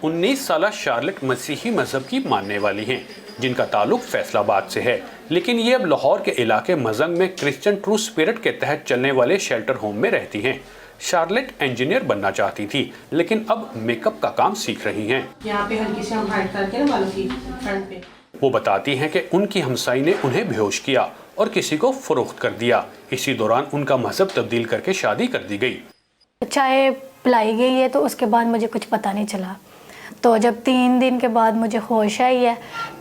19 साला शार्लेट मसीही मजहब की मानने वाली हैं, जिनका ताल्लुक फैसलाबाद से है, लेकिन ये अब लाहौर के इलाके मजंग में क्रिश्चियन ट्रू स्पिरिट के तहत चलने वाले शेल्टर होम में रहती हैं। शार्लेट इंजीनियर बनना चाहती थी, लेकिन अब मेकअप का काम सीख रही हैं। यहाँ पे हल्की से हम हाइड करके ना बालों की फ्रंट पे। वो बताती हैं कि उनकी हमसाई ने उन्हें बेहोश किया और किसी को फरोख्त कर दिया। इसी दौरान उनका मजहब तब्दील करके शादी कर दी गई। चाय पिलाई गई है तो उसके बाद मुझे कुछ पता नहीं चला। तो जब 3 दिन के बाद मुझे होश आई है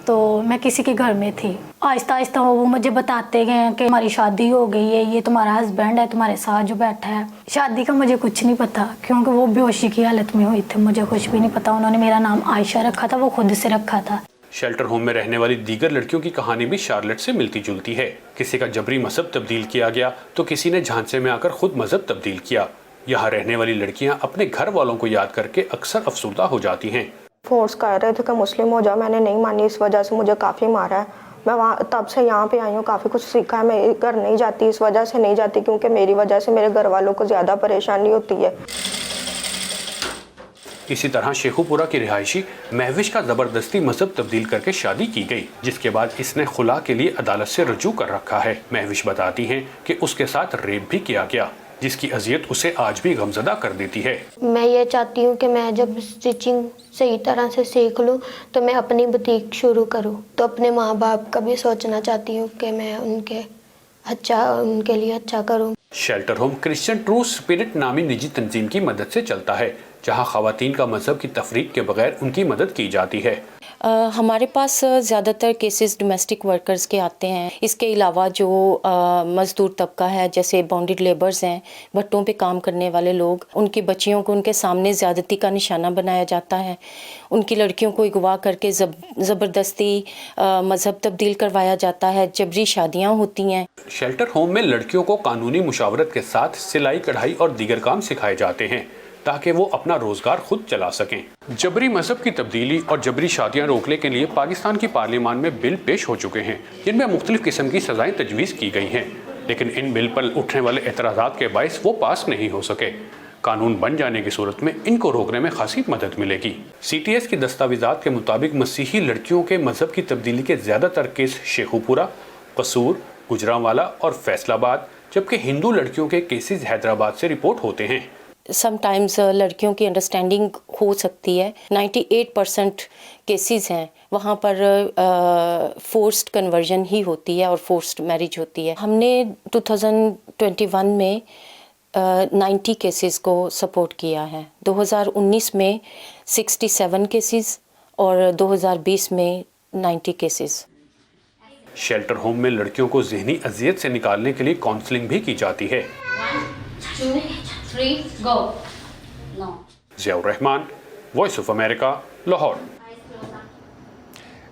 तो मैं किसी के घर में थी। आहिस्ता आहिस्ता वो मुझे बताते गए कि हमारी शादी हो गई है, ये तुम्हारा हस्बैंड है तुम्हारे साथ जो बैठा है। शादी का मुझे कुछ नहीं पता क्योंकि वो बेहोशी की हालत में हुई थी, मुझे कुछ भी नहीं पता। उन्होंने मेरा नाम आयशा रखा था, वो खुद से रखा था। शेल्टर होम में रहने वाली दीगर लड़कियों की कहानी भी शार्लेट से मिलती जुलती है। किसी का जबरी मजहब तब्दील किया गया तो किसी ने झांसे में आकर खुद मजहब तब्दील किया। यहाँ रहने वाली लड़कियाँ अपने घर वालों को याद करके अक्सर अफसुर्दा हो जाती हैं। फोर्स कर रहे थे कि मुस्लिम हो जाओ, मैंने नहीं मानी, इस वजह से मुझे काफ़ी मारा है। मैं वहाँ तब से यहाँ पे आई हूँ, काफ़ी कुछ सीखा है। मैं घर नहीं जाती, इस वजह से नहीं जाती क्योंकि मेरी वजह से मेरे घर वालों को ज़्यादा परेशानी होती है। इसी तरह शेखुपुरा की रिहायशी महविश का जबरदस्ती मजहब तब्दील करके शादी की गई, जिसके बाद इसने खुला के लिए अदालत से रजू कर रखा है। महविश बताती हैं कि उसके साथ रेप भी किया गया, जिसकी अजियत उसे आज भी गमजदा कर देती है। मैं ये चाहती हूँ कि मैं जब स्टिचिंग सही तरह से सीख लूँ तो मैं अपनी बुटीक शुरू करूँ। तो अपने माँ बाप का भी सोचना चाहती हूँ कि मैं उनके लिए अच्छा करूँ। Shelter home Christian true spirit नामी निजी तंजीम की मदद से चलता है, जहाँ खवातीन का मजहब की तफरीक के बगैर उनकी मदद की जाती है। हमारे पास ज़्यादातर केसेस डोमेस्टिक वर्कर्स के आते हैं। इसके अलावा जो मज़दूर तबका है, जैसे बॉन्डेड लेबर्स हैं, भट्टों पे काम करने वाले लोग, उनकी बच्चियों को उनके सामने ज़्यादती का निशाना बनाया जाता है। उनकी लड़कियों को अगवा करके ज़बरदस्ती मज़हब तब्दील करवाया जाता है। जबरी शादियाँ होती हैं। शेल्टर होम में लड़कियों को कानूनी मुशावरत के साथ सिलाई, कढ़ाई और दीगर काम सिखाए जाते हैं ताकि वो अपना रोजगार खुद चला सकें। जबरी मजहब की तब्दीली और जबरी शादियां रोकने के लिए पाकिस्तान की पार्लियामान में बिल पेश हो चुके हैं, जिनमें मुख्तलिफ किस्म की सजाएं तजवीज़ की गई हैं, लेकिन इन बिल पर उठने वाले एतराज़ात के बायस वो पास नहीं हो सके। कानून बन जाने की सूरत में इनको रोकने में खासी मदद मिलेगी। CTS की दस्तावेज़ात के मुताबिक मसीही लड़कियों के मजहब की तब्दीली के ज़्यादातर केस शेखुपुरा, कसूर, गुजरांवाला और फैसलाबाद, जबकि हिंदू लड़कियों के केसेस हैदराबाद से रिपोर्ट होते हैं। समटाइम्स लड़कियों की अंडरस्टैंडिंग हो सकती है। 98% केसेस हैं वहाँ पर फोर्स्ड कन्वर्जन ही होती है और फोर्स्ड मैरिज होती है। हमने 2021 में 90 केसेस को सपोर्ट किया है, 2019 में 67 केसेस और 2020 में 90 केसेस। शेल्टर होम में लड़कियों को ज़हनी अजियत से निकालने के लिए काउंसलिंग भी की जाती है। 1, 2, 3, go. No. Ziaur Rahman, voice of America, Lahore.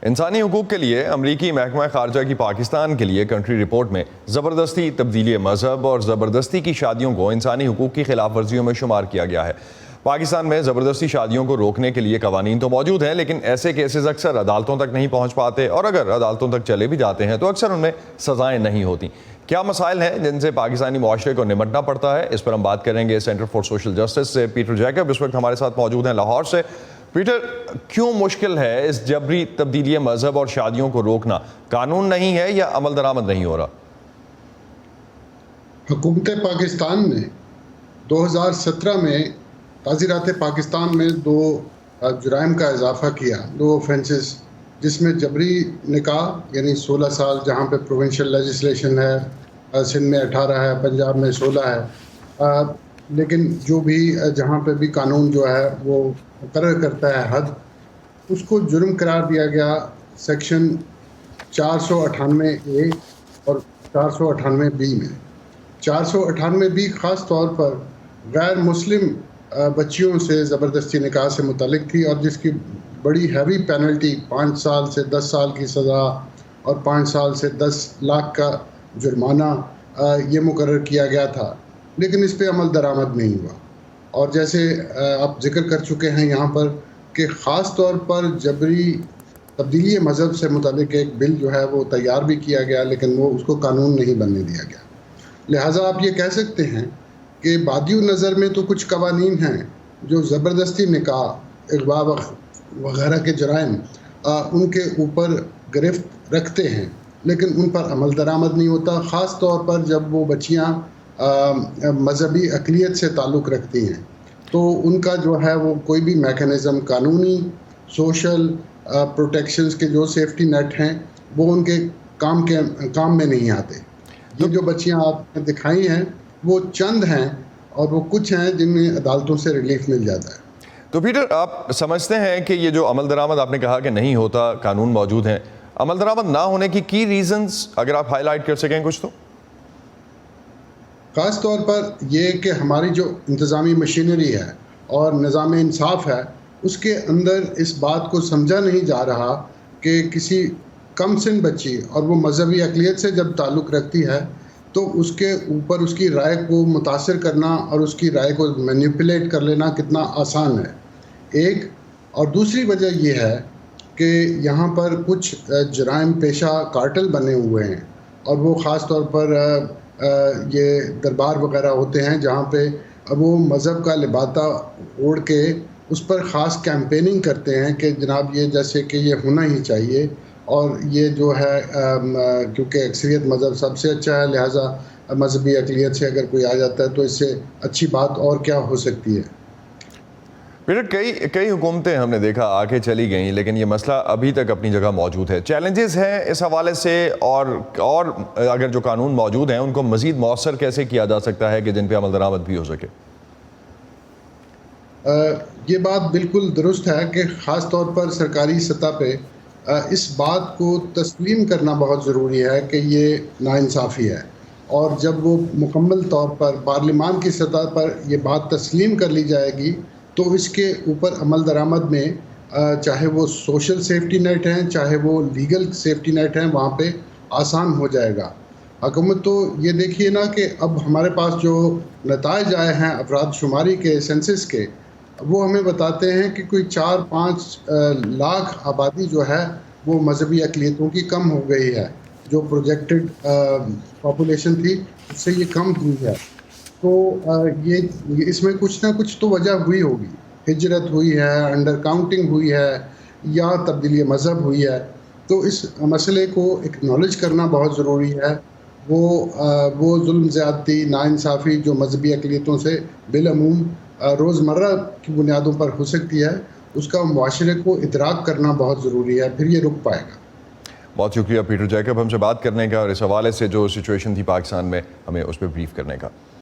इंसानी हुकूक के लिए अमरीकी महकमा खारजा की पाकिस्तान के लिए कंट्री रिपोर्ट में ज़बरदस्ती तब्दीली मजहब और ज़बरदस्ती की शादियों को इंसानी हुकूक की खिलाफ वर्जियों में शुमार किया गया है। पाकिस्तान में ज़बरदस्ती शादियों को रोकने के लिए कवानीन तो मौजूद हैं, लेकिन ऐसे केसेस अक्सर अदालतों तक नहीं पहुँच पाते, और अगर अदालतों तक चले भी जाते हैं तो अक्सर उनमें सज़ाएँ नहीं होती। क्या मसाइल हैं जिनसे पाकिस्तानी मुआशरे को निपटना पड़ता है, इस पर हम बात करेंगे सेंटर फॉर सोशल जस्टिस से पीटर जैकब इस वक्त हमारे साथ मौजूद हैं लाहौर से। पीटर, क्यों मुश्किल है इस जबरी तब्दीली मजहब और शादियों को रोकना? कानून नहीं है या अमल दरामद नहीं हो रहा? हुकूमत पाकिस्तान ने 2017 में ताज़ीरात पाकिस्तान में 2 जुराइम का इजाफा किया, 2 ऑफेंसेस, जिसमें जबरी निकाह यानी 16 साल, जहाँ पे प्रोविंशियल लेजिस्लेशन है, सिंध में 18 है, पंजाब में 16 है, लेकिन जो भी जहाँ पे भी कानून जो है वो मुकर्रर करता है हद, उसको जुर्म करार दिया गया सेक्शन 498A और 498B में। 498B ख़ास तौर पर गैर मुस्लिम बच्चियों से ज़बरदस्ती निकाह से मुतल्लिक थी, और जिसकी बड़ी हैवी पेनल्टी 5 साल से 10 साल की सज़ा और 5 साल से 10 लाख का जुर्माना ये मुकर्रर किया गया था, लेकिन इस पे अमल दरामद नहीं हुआ। और जैसे आप जिक्र कर चुके हैं यहाँ पर कि ख़ास तौर पर जबरी तब्दीली मज़हब से मुतालिक एक बिल जो है वो तैयार भी किया गया, लेकिन वो उसको कानून नहीं बनने दिया गया। लिहाजा आप ये कह सकते हैं कि बादियो नज़र में तो कुछ कवानीन हैं, جو زبردستی نکاح اغوا وغیرہ کے جرائم ان کے اوپر گرفت رکھتے ہیں لیکن ان پر عمل درآمد نہیں ہوتا، خاص طور پر جب وہ بچیاں مذہبی اقلیت سے تعلق رکھتی ہیں تو ان کا جو ہے وہ کوئی بھی میکانزم، قانونی سوشل پروٹیکشنز کے جو سیفٹی نیٹ ہیں وہ ان کے کام میں نہیں آتے۔ یہ جو بچیاں آپ نے دکھائی ہیں وہ چند ہیں اور وہ کچھ ہیں جن میں عدالتوں سے ریلیف مل جاتا ہے۔ تو پیٹر، آپ سمجھتے ہیں کہ یہ جو عمل درآمد آپ نے کہا کہ نہیں ہوتا، قانون موجود ہیں، عمل درآمد نہ ہونے کی ریزنز اگر آپ ہائی لائٹ کر سکیں کچھ تو؟ خاص طور پر یہ کہ ہماری جو انتظامی مشینری ہے اور نظام انصاف ہے اس کے اندر اس بات کو سمجھا نہیں جا رہا کہ کسی کم سن بچی اور وہ مذہبی اقلیت سے جب تعلق رکھتی ہے تو اس کے اوپر اس کی رائے کو متاثر کرنا اور اس کی رائے کو مینیپولیٹ کر لینا کتنا آسان ہے، ایک۔ اور دوسری وجہ یہ ہے کہ یہاں پر کچھ جرائم پیشہ کارٹل بنے ہوئے ہیں اور وہ خاص طور پر یہ دربار وغیرہ ہوتے ہیں جہاں پہ وہ مذہب کا لبادہ اوڑھ کے اس پر خاص کیمپیننگ کرتے ہیں کہ جناب یہ جیسے کہ یہ ہونا ہی چاہیے، اور یہ جو ہے کیونکہ اکثریت مذہب سب سے اچھا ہے لہٰذا مذہبی اقلیت سے اگر کوئی آ جاتا ہے تو اس سے اچھی بات اور کیا ہو سکتی ہے۔ پیٹر، کئی حکومتیں ہم نے دیکھا آگے چلی گئیں لیکن یہ مسئلہ ابھی تک اپنی جگہ موجود ہے، چیلنجز ہیں اس حوالے سے، اور اگر جو قانون موجود ہیں ان کو مزید مؤثر کیسے کیا جا سکتا ہے کہ جن پہ عمل درآمد بھی ہو سکے؟ یہ بات بالکل درست ہے کہ خاص طور پر سرکاری سطح پہ اس بات کو تسلیم کرنا بہت ضروری ہے کہ یہ ناانصافی ہے، اور جب وہ مکمل طور پر پارلیمان کی سطح پر یہ بات تسلیم کر لی جائے گی تو اس کے اوپر عمل درآمد میں چاہے وہ سوشل سیفٹی نیٹ ہیں چاہے وہ لیگل سیفٹی نیٹ ہیں وہاں پہ آسان ہو جائے گا۔ حکومت تو یہ دیکھیے نا کہ اب ہمارے پاس جو نتائج آئے ہیں افراد شماری کے، سینسس کے، وہ ہمیں بتاتے ہیں کہ کوئی 4-5 لاکھ آبادی جو ہے وہ مذہبی اقلیتوں کی کم ہو گئی ہے، جو پروجیکٹڈ پاپولیشن تھی اس سے یہ کم ہوئی ہے۔ تو یہ اس میں کچھ نہ کچھ تو وجہ ہوئی ہوگی، ہجرت ہوئی ہے، انڈر کاؤنٹنگ ہوئی ہے، یا تبدیلی مذہب ہوئی ہے۔ تو اس مسئلے کو اکنالج کرنا بہت ضروری ہے۔ وہ ظلم زیادتی، ناانصافی جو مذہبی اقلیتوں سے بالعموم روزمرہ کی بنیادوں پر ہو سکتی ہے، اس کا معاشرے کو ادراک کرنا بہت ضروری ہے، پھر یہ رک پائے گا۔ بہت شکریہ پیٹر جیکب ہم سے بات کرنے کا اور اس حوالے سے جو سچویشن تھی پاکستان میں ہمیں اس پہ بریف کرنے کا۔